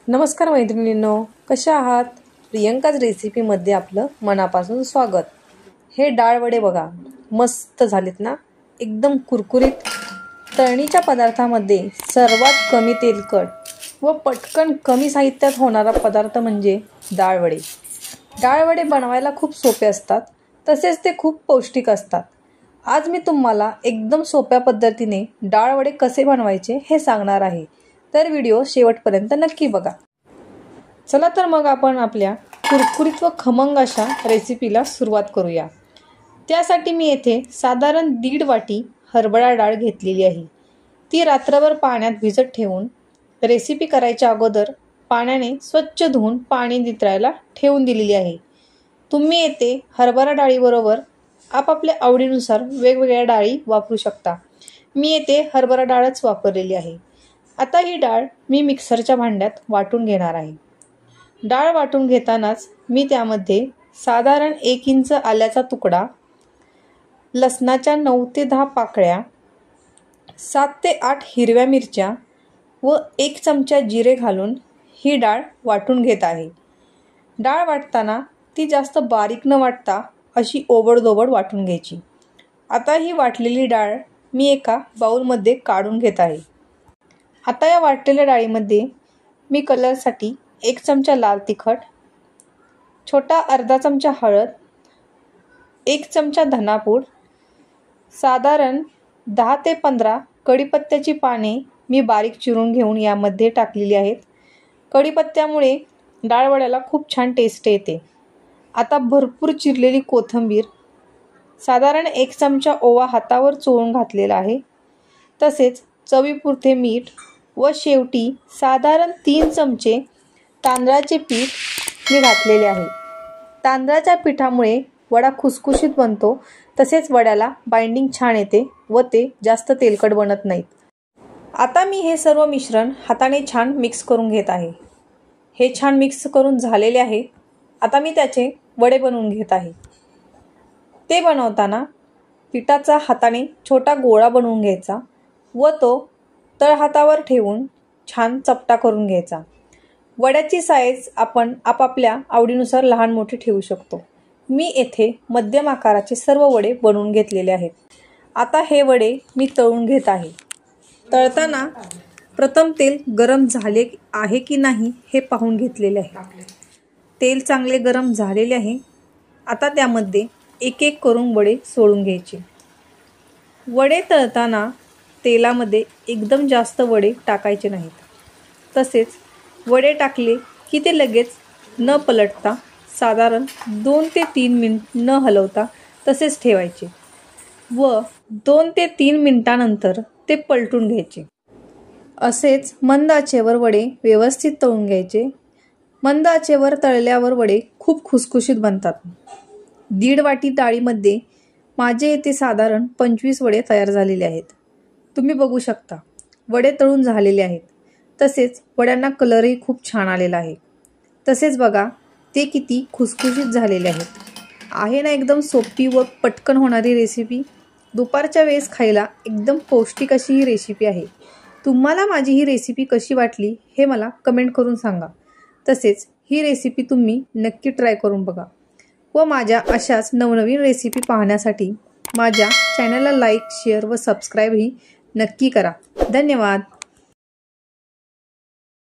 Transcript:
नमस्कार मैत्रिणींनो, कशा आहात? प्रियंकाच रेसिपीमध्ये आपलं मनापासून स्वागत. हे डाळ वडे बघा, मस्त झालेत ना, एकदम कुरकुरीत. तळणीच्या पदार्थामध्ये सर्वात कमी तेलकट व पटकन कमी साहित्यात होणारा पदार्थ म्हणजे डाळ वडे. डाळ वडे बनवायला खूप सोपे असतात, तसेच ते खूप पौष्टिक असतात. आज मी तुम्हाला एकदम सोप्या पद्धतीने डाळ वडे कसे बनवायचे हे सांगणार आहे, तर व्हिडिओ शेवटपर्यंत नक्की बघा. चला तर मग आपण आपल्या कुरकुरीत व खमंग अशा रेसिपीला सुरुवात करूया. त्यासाठी मी येथे साधारण 1.5 वाटी हरभरा डाळ घेतलेली आहे. ती रात्रभर पाण्यात भिजत ठेवून रेसिपी करायच्या अगोदर पाण्याने स्वच्छ धुवून पाणी निथळायला ठेवून दिलेली आहे. तुम्ही येथे हरभरा डाळीबरोबर आपापल्या आवडीनुसार वेगवेगळ्या डाळी वापरू शकता. मी येथे हरभरा डाळच वापरलेली आहे. आता ही डाळ मी मिक्सरच्या भांड्यात वाटून घेणार आहे. डाळ वाटून घेतानाच मी त्यामध्ये साधारण 1 इंच आल्याचा तुकडा, लसणाच्या 9 ते 10 पाकळ्या, 7 ते 8 हिरव्या मिरच्या व 1 चमचा जिरे घालून ही डाळ वाटून घेत आहे. डाळ वाटताना ती जास्त बारीक न वाटता अशी ओबडधोबड वाटून घ्यायची. आता ही वाटलेली डाळ मी एका बाउलमध्ये काढून घेत आहे. आता या वाटलेल्या डाळीमध्ये मी कलरसाठी 1 चमचा लाल तिखट, छोटा अर्धा चमचा हळद, 1 चमचा धनापूड, साधारण 10 ते 15 कढीपत्त्याची पाने मी बारीक चिरून घेऊन यामध्ये टाकलेली आहेत. कढीपत्त्यामुळे डाळवड्याला खूप छान टेस्ट येते. आता भरपूर चिरलेली कोथिंबीर, साधारण 1 चमचा ओवा हातावर चोळून घातलेला आहे. तसेच चवीपुरते मीठ व शेवटी साधारण 3 चमचे तांदळाचे पीठ मी घातलेले आहे. तांदळाच्या पिठामुळे वडा खुसखुशीत बनतो, तसेच वड्याला बाइंडिंग छान येते व ते जास्त तेलकट बनत नाहीत. आता मी हे सर्व मिश्रण हाताने छान मिक्स करून घेत आहे. हे छान मिक्स करून झालेले आहे. आता मी त्याचे वडे बनवून घेत आहे. ते बनवताना पिठाचा हाताने छोटा गोळा बनवून घ्यायचा व तो तळहातावर ठेवून छान चपटा करून घ्यायचा. वड्याची साईज आपण आपापल्या आवडीनुसार लहान मोठी ठेवू शकतो. मी येथे मध्यम आकाराचे सर्व वडे बनवून घेतलेले आहेत. आता हे वडे मी तळून घेत आहे. तळताना प्रथम तेल गरम झाले आहे की नाही हे पाहून घेतलेले आहे. तेल चांगले गरम झालेले आहे. आता त्यामध्ये एक एक करून वडे सोडून घ्यायचे. वडे तळताना तेलामध्ये एकदम जास्त वडे टाकायचे नाहीत. तसेच वडे टाकले की ते लगेच न पलटता साधारण 2 ते 3 मिनिट न हलवता तसेच ठेवायचे व 2 ते 3 मिनिटानंतर ते पलटून घ्यायचे. असेच मंद आचेवर वडे व्यवस्थित तळून घ्यायचे. मंद आचेवर तळल्यावर वडे खूप खुसखुशीत बनतात. 1.5 वाटी डाळीमध्ये माझे येथे साधारण 25 वडे तयार झालेले आहेत. तुम्ही बघू शकता वडे तळून झालेले आहेत. तसेच वड्यांना कलरही खूप छान आलेला आहे. तसेच बघा ते किती खुसखुशीत झालेले आहेत. आहे ना एकदम सोपी व पटकन होणारी रेसिपी. दुपारच्या वेळेस खायला एकदम पौष्टिक अशी ही रेसिपी आहे. तुम्हाला माझी ही रेसिपी कशी वाटली हे मला कमेंट करून सांगा. तसेच ही रेसिपी तुम्ही नक्की ट्राय करून बघा व माझ्या अशाच नवनवीन रेसिपी पाहण्यासाठी माझ्या चॅनलला लाईक, शेअर व सबस्क्राईबही नक्की करा. धन्यवाद.